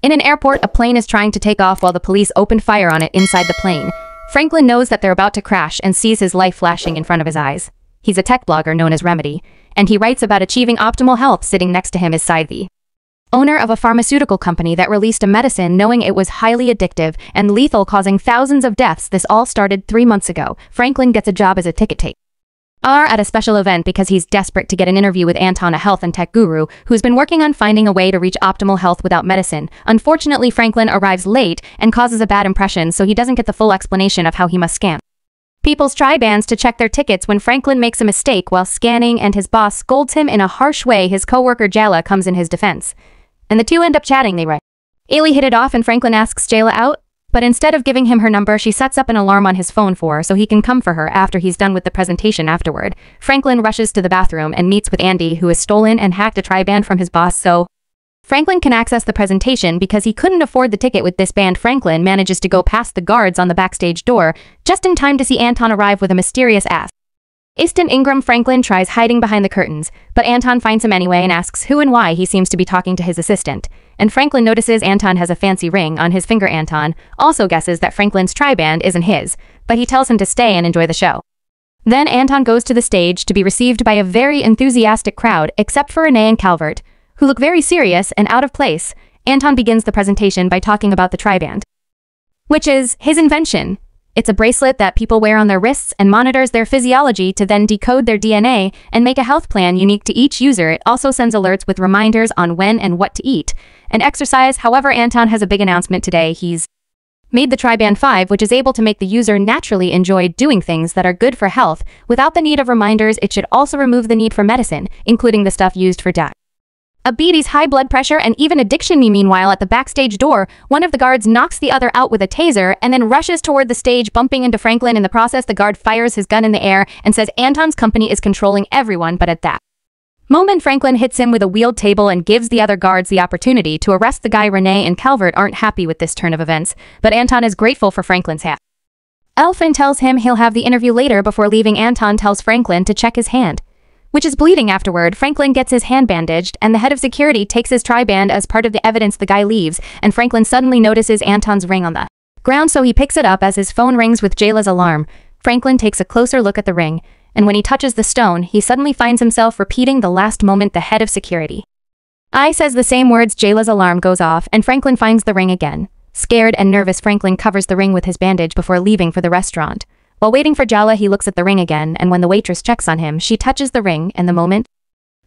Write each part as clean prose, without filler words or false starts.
In an airport, a plane is trying to take off while the police open fire on it inside the plane. Franklin knows that they're about to crash and sees his life flashing in front of his eyes. He's a tech blogger known as Remedy, and he writes about achieving optimal health. Sitting next to him is Sidhe, owner of a pharmaceutical company that released a medicine knowing it was highly addictive and lethal, causing thousands of deaths. This all started 3 months ago. Franklin gets a job as a ticket taker at a special event because he's desperate to get an interview with Anton, a health and tech guru who's been working on finding a way to reach optimal health without medicine. Unfortunately, Franklin arrives late and causes a bad impression, so he doesn't get the full explanation of how he must scam people's tri-bands to check their tickets. When Franklin makes a mistake while scanning and his boss scolds him in a harsh way, his coworker Jayla comes in his defense, and the two end up chatting. They really hit it off, and Franklin asks Jayla out, but instead of giving him her number, she sets up an alarm on his phone so he can come for her after he's done with the presentation. Afterward, Franklin rushes to the bathroom and meets with Andy, who has stolen and hacked a tri-band from his boss so Franklin can access the presentation. Because he couldn't afford the ticket with this band, Franklin manages to go past the guards on the backstage door just in time to see Anton arrive with a mysterious assistant Ingram. Franklin tries hiding behind the curtains, but Anton finds him anyway and asks who and why he seems to be talking to his assistant. And Franklin notices Anton has a fancy ring on his finger. Anton also guesses that Franklin's tri-band isn't his, but he tells him to stay and enjoy the show. Then Anton goes to the stage to be received by a very enthusiastic crowd, except for Renee and Calvert, who look very serious and out of place. Anton begins the presentation by talking about the tri-band, which is his invention. It's a bracelet that people wear on their wrists and monitors their physiology to then decode their DNA and make a health plan unique to each user. It also sends alerts with reminders on when and what to eat and exercise. However, Anton has a big announcement today. He's made the tri-band 5, which is able to make the user naturally enjoy doing things that are good for health without the need of reminders. It should also remove the need for medicine, including the stuff used for diabetes, high blood pressure, and even addiction. Meanwhile, at the backstage door, one of the guards knocks the other out with a taser and then rushes toward the stage, bumping into Franklin. In the process, the guard fires his gun in the air and says Anton's company is controlling everyone, but at that moment, Franklin hits him with a wheeled table and gives the other guards the opportunity to arrest the guy. Renee and Calvert aren't happy with this turn of events, but Anton is grateful for Franklin's help. Elfin tells him he'll have the interview later. Before leaving, Anton tells Franklin to check his hand, which is bleeding. Afterward, Franklin gets his hand bandaged, and the head of security takes his tri-band as part of the evidence. The guy leaves, and Franklin suddenly notices Anton's ring on the ground, so he picks it up as his phone rings with Jayla's alarm. Franklin takes a closer look at the ring, and when he touches the stone, he suddenly finds himself repeating the last moment the head of security says the same words. Jayla's alarm goes off, and Franklin finds the ring again. Scared and nervous, Franklin covers the ring with his bandage before leaving for the restaurant. While waiting for Jayla, he looks at the ring again, and when the waitress checks on him, she touches the ring, and the moment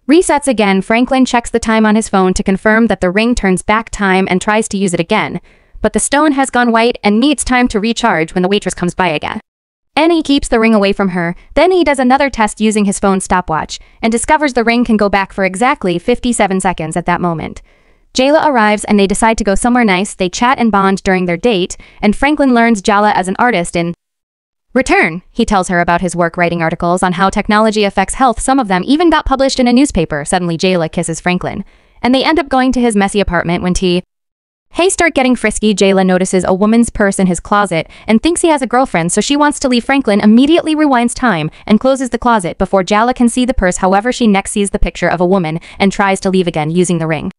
resets again. Franklin checks the time on his phone to confirm that the ring turns back time and tries to use it again, but the stone has gone white and needs time to recharge when the waitress comes by again. And he keeps the ring away from her. Then he does another test using his phone's stopwatch and discovers the ring can go back for exactly 57 seconds. At that moment, Jayla arrives and they decide to go somewhere nice. They chat and bond during their date, and Franklin learns Jayla as an artist. In return, he tells her about his work writing articles on how technology affects health. Some of them even got published in a newspaper. Suddenly, Jayla kisses Franklin, and they end up going to his messy apartment. When start getting frisky, Jayla notices a woman's purse in his closet and thinks he has a girlfriend, so she wants to leave. Franklin immediately rewinds time and closes the closet before Jayla can see the purse. However, she next sees the picture of a woman and tries to leave again using the ring.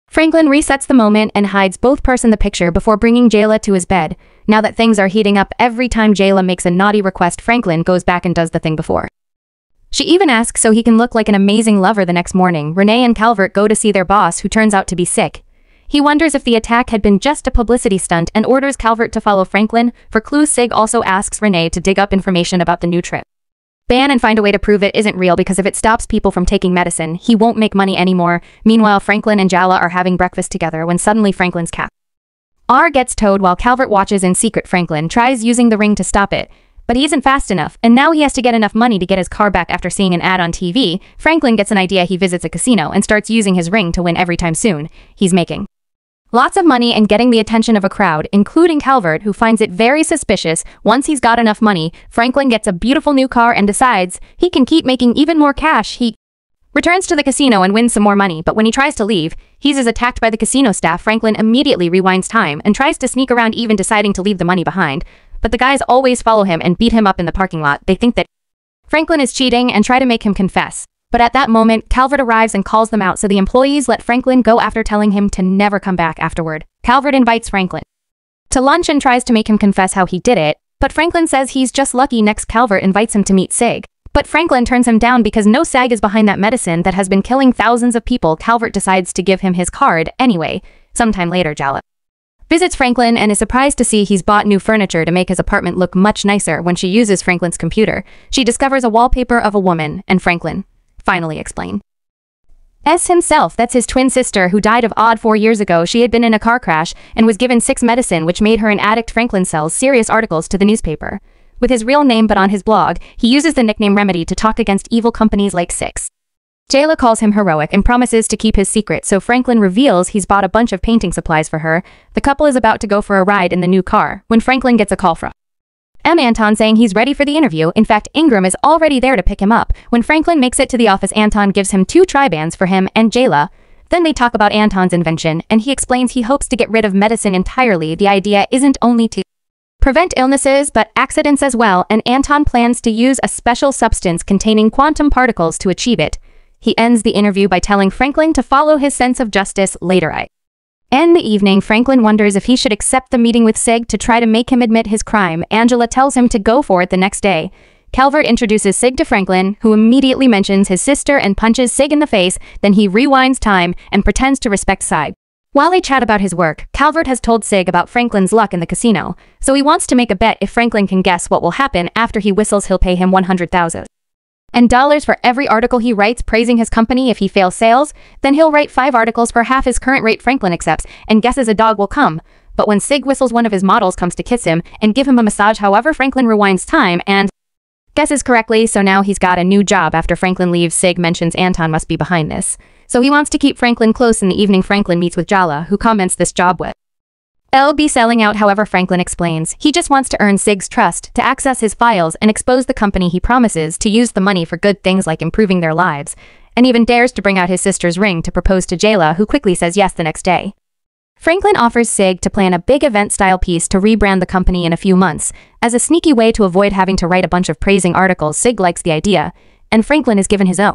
Franklin resets the moment and hides both purse and the picture before bringing Jayla to his bed. Now that things are heating up, every time Jayla makes a naughty request, Franklin goes back and does the thing before. She even asks so he can look like an amazing lover. The next morning, Renee and Calvert go to see their boss, who turns out to be sick. He wonders if the attack had been just a publicity stunt and orders Calvert to follow Franklin for clues. Sig also asks Renee to dig up information about the new trip ban and find a way to prove it isn't real, because if it stops people from taking medicine, he won't make money anymore. Meanwhile, Franklin and Jayla are having breakfast together when suddenly Franklin's car gets towed while Calvert watches in secret. Franklin tries using the ring to stop it, but he isn't fast enough, and now he has to get enough money to get his car back. After seeing an ad on TV, Franklin gets an idea. He visits a casino and starts using his ring to win every time. Soon, he's making lots of money and getting the attention of a crowd, including Calvert, who finds it very suspicious. Once he's got enough money, Franklin gets a beautiful new car and decides he can keep making even more cash. He returns to the casino and wins some more money, but when he tries to leave, he's attacked by the casino staff. Franklin immediately rewinds time and tries to sneak around, even deciding to leave the money behind, but the guys always follow him and beat him up in the parking lot. They think that Franklin is cheating and try to make him confess, But at that moment, Calvert arrives and calls them out, so the employees let Franklin go after telling him to never come back afterward. Calvert invites Franklin to lunch and tries to make him confess how he did it, but Franklin says he's just lucky. Next, Calvert invites him to meet Sig. But Franklin turns him down because no SAG is behind that medicine that has been killing thousands of people. Calvert decides to give him his card anyway. Sometime later, Jala visits Franklin and is surprised to see he's bought new furniture to make his apartment look much nicer. When she uses Franklin's computer, she discovers a wallpaper of a woman, and Franklin finally explains himself. That's his twin sister who died of odd 4 years ago. She had been in a car crash and was given 6 medicine which made her an addict. Franklin sells serious articles to the newspaper with his real name, but on his blog, he uses the nickname Remedy to talk against evil companies like Six. Jayla calls him heroic and promises to keep his secret, so Franklin reveals he's bought a bunch of painting supplies for her. The couple is about to go for a ride in the new car when Franklin gets a call from Anton saying he's ready for the interview. In fact, Ingram is already there to pick him up. When Franklin makes it to the office, Anton gives him 2 tri-bands for him and Jayla. Then they talk about Anton's invention, and he explains he hopes to get rid of medicine entirely. The idea isn't only to prevent illnesses, but accidents as well, and Anton plans to use a special substance containing quantum particles to achieve it. He ends the interview by telling Franklin to follow his sense of justice. Later in the evening, Franklin wonders if he should accept the meeting with Sig to try to make him admit his crime. Angela tells him to go for it the next day. Calvert introduces Sig to Franklin, who immediately mentions his sister and punches Sig in the face. Then he rewinds time and pretends to respect Sig. While they chat about his work, Calvert has told Sig about Franklin's luck in the casino, so he wants to make a bet. If Franklin can guess what will happen after he whistles, he'll pay him $100,000 for every article he writes praising his company. If he fails sales, then he'll write 5 articles for half his current rate. Franklin accepts and guesses a dog will come, but when Sig whistles, one of his models comes to kiss him and give him a massage. However, Franklin rewinds time and guesses correctly, so now he's got a new job. After Franklin leaves, Sig mentions Anton must be behind this, so he wants to keep Franklin close. In the evening, Franklin meets with Jala, who comments this job will be selling out. However, Franklin explains he just wants to earn Sig's trust to access his files and expose the company. He promises to use the money for good things like improving their lives, and even dares to bring out his sister's ring to propose to Jayla, who quickly says yes. The next day, Franklin offers Sig to plan a big event-style piece to rebrand the company in a few months, as a sneaky way to avoid having to write a bunch of praising articles. Sig likes the idea, and Franklin is given his own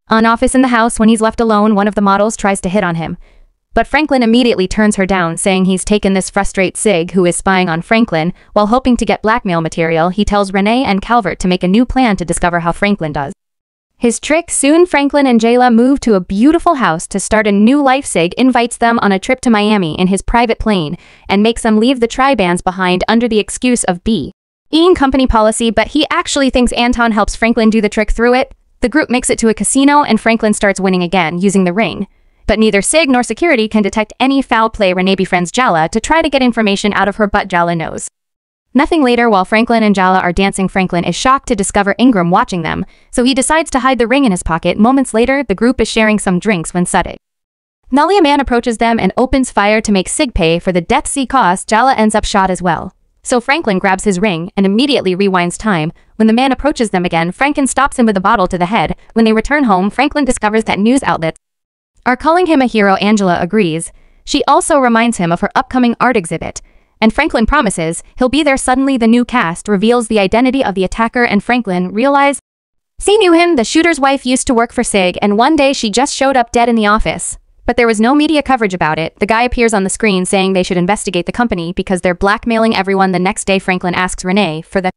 office in the house. When he's left alone, one of the models tries to hit on him, but Franklin immediately turns her down, saying he's taken this frustrates Sig, who is spying on Franklin. While hoping to get blackmail material, he tells Renee and Calvert to make a new plan to discover how Franklin does his trick. Soon, Franklin and Jayla move to a beautiful house to start a new life. Sig invites them on a trip to Miami in his private plane and makes them leave the tri-bands behind under the excuse of being company policy, but he actually thinks Anton helps Franklin do the trick through it. The group makes it to a casino and Franklin starts winning again using the ring. But neither Sig nor security can detect any foul play. Renee befriends Jala to try to get information out of her, but Jala knows nothing. Later, while Franklin and Jala are dancing, Franklin is shocked to discover Ingram watching them, so he decides to hide the ring in his pocket. Moments later, the group is sharing some drinks when suddenly a man approaches them and opens fire to make Sig pay for the death he caused. Jala ends up shot as well, so Franklin grabs his ring and immediately rewinds time. When the man approaches them again, Franklin stops him with a bottle to the head. When they return home, Franklin discovers that news outlets are calling him a hero. Angela agrees. She also reminds him of her upcoming art exhibit, and Franklin promises he'll be there. Suddenly, the new cast reveals the identity of the attacker, and Franklin realizes she knew him. The shooter's wife used to work for Sig, and one day she just showed up dead in the office. But there was no media coverage about it. The guy appears on the screen saying they should investigate the company because they're blackmailing everyone. The next day, Franklin asks Renee for the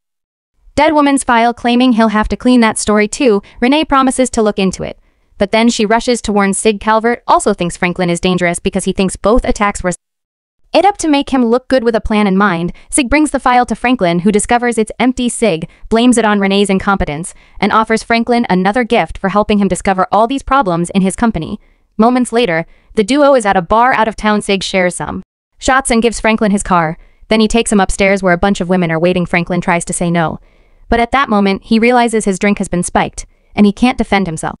dead woman's file, claiming he'll have to clean that story too. Renee promises to look into it, but then she rushes to warn Sig. Calvert also thinks Franklin is dangerous because he thinks both attacks were it up to make him look good with a plan in mind. Sig brings the file to Franklin, who discovers it's empty. Sig blames it on Renee's incompetence and offers Franklin another gift for helping him discover all these problems in his company. Moments later, the duo is at a bar out of town. Sig shares some shots and gives Franklin his car. Then he takes him upstairs where a bunch of women are waiting. Franklin tries to say no, but at that moment, he realizes his drink has been spiked, and he can't defend himself.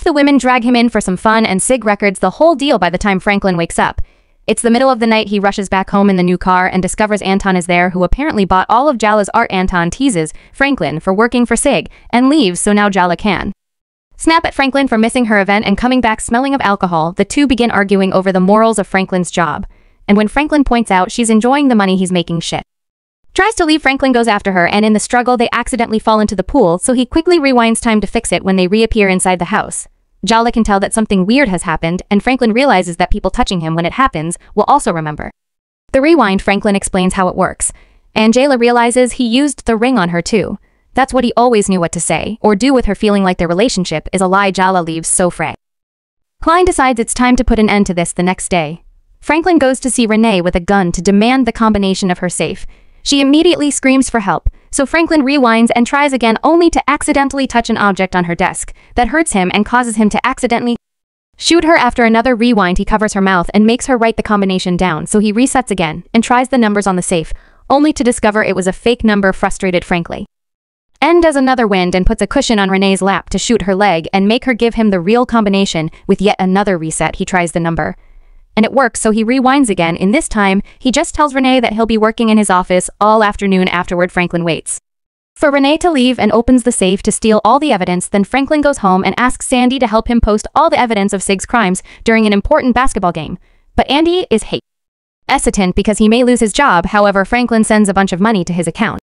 The women drag him in for some fun, and Sig records the whole deal. By the time Franklin wakes up, it's the middle of the night. He rushes back home in the new car and discovers Anton is there, who apparently bought all of Jala's art. Anton teases Franklin for working for Sig and leaves, so now Jala can snap at Franklin for missing her event and coming back smelling of alcohol. The two begin arguing over the morals of Franklin's job, and when Franklin points out she's enjoying the money he's making, Tries to leave. Franklin goes after her, and in the struggle they accidentally fall into the pool, so he quickly rewinds time to fix it when they reappear inside the house. Jala can tell that something weird has happened, and Franklin realizes that people touching him when it happens will also remember. The rewind, Franklin explains how it works, and Jayla realizes he used the ring on her too. That's what he always knew what to say or do with her, feeling like their relationship is a lie. Jala leaves so Frey. Klein decides it's time to put an end to this the next day. Franklin goes to see Renee with a gun to demand the combination of her safe. She immediately screams for help, so Franklin rewinds and tries again, only to accidentally touch an object on her desk that hurts him and causes him to accidentally shoot her. After another rewind, he covers her mouth and makes her write the combination down, so he resets again and tries the numbers on the safe, only to discover it was a fake number. Frustrated, Franklin does another wind and puts a cushion on Renee's lap to shoot her leg and make her give him the real combination. With yet another reset, he tries the number, and it works, so he rewinds again. In this time, he just tells Renee that he'll be working in his office all afternoon. Afterward, Franklin waits for Renee to leave and opens the safe to steal all the evidence. Then Franklin goes home and asks Sandy to help him post all the evidence of Sig's crimes during an important basketball game. But Andy is hesitant because he may lose his job. However, Franklin sends a bunch of money to his account.